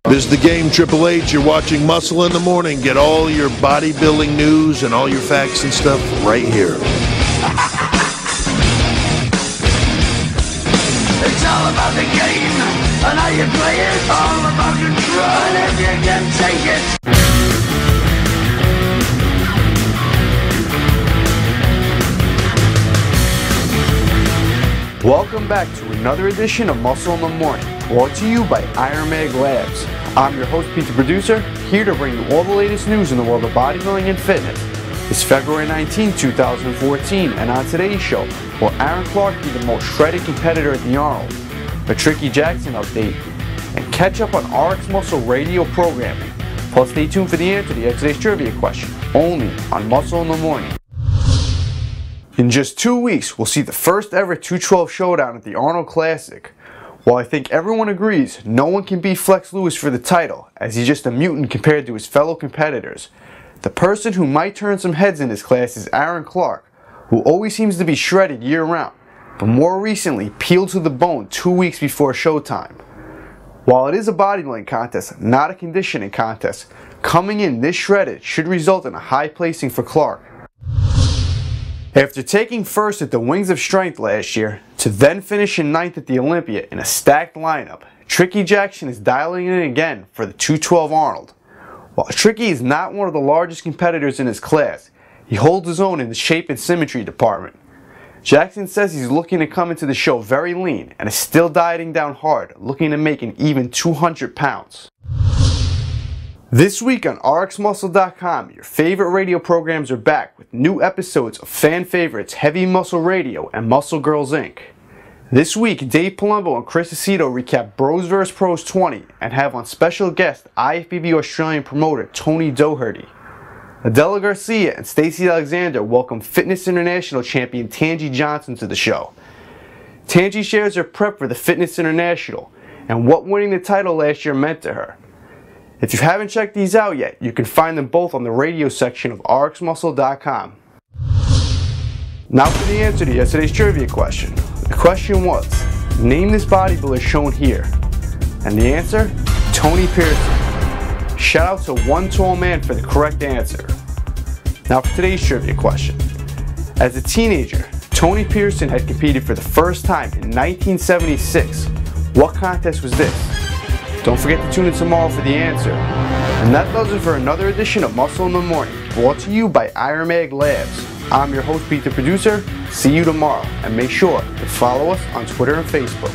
This is The Game, Triple H. You're watching Muscle in the Morning. Get all your bodybuilding news and all your facts and stuff right here. It's all about the game and how you play it. All about control and if you can take it. Welcome back to another edition of Muscle in the Morning, brought to you by Iron Mag Labs. I'm your host, Pete the Producer, here to bring you all the latest news in the world of bodybuilding and fitness. It's February 19, 2014, and on today's show, will Aaron Clark be the most shredded competitor at the Arnold? A Tricky Jackson update, and catch up on RX Muscle radio programming. Plus, stay tuned for the answer to yesterday's trivia question, only on Muscle in the Morning. In just 2 weeks, we'll see the first ever 212 showdown at the Arnold Classic. While I think everyone agrees no one can beat Flex Lewis for the title, as he's just a mutant compared to his fellow competitors, the person who might turn some heads in this class is Aaron Clark, who always seems to be shredded year-round, but more recently peeled to the bone 2 weeks before showtime. While it is a bodybuilding contest, not a conditioning contest, coming in this shredded should result in a high placing for Clark. After taking first at the Wings of Strength last year, to then finish in 9th at the Olympia in a stacked lineup, Tricky Jackson is dialing in again for the 212 Arnold. While Tricky is not one of the largest competitors in his class, he holds his own in the shape and symmetry department. Jackson says he's looking to come into the show very lean and is still dieting down hard, looking to make an even 200 pounds. This week on RxMuscle.com, your favorite radio programs are back with new episodes of fan favorites Heavy Muscle Radio and Muscle Girls Inc. This week, Dave Palumbo and Chris Aceto recap Bros vs. Pros 20 and have on special guest IFBB Australian promoter Tony Doherty. Adela Garcia and Stacey Alexander welcome Fitness International champion Tangi Johnson to the show. Tangi shares her prep for the Fitness International and what winning the title last year meant to her. If you haven't checked these out yet, you can find them both on the radio section of RxMuscle.com. Now for the answer to yesterday's trivia question. The question was, name this bodybuilder shown here. And the answer, Tony Pearson. Shout out to one tall man for the correct answer. Now for today's trivia question. As a teenager, Tony Pearson had competed for the first time in 1976. What contest was this? Don't forget to tune in tomorrow for the answer. And that does it for another edition of Muscle in the Morning, brought to you by Iron Mag Labs. I'm your host, Pete the Producer. See you tomorrow, and make sure to follow us on Twitter and Facebook.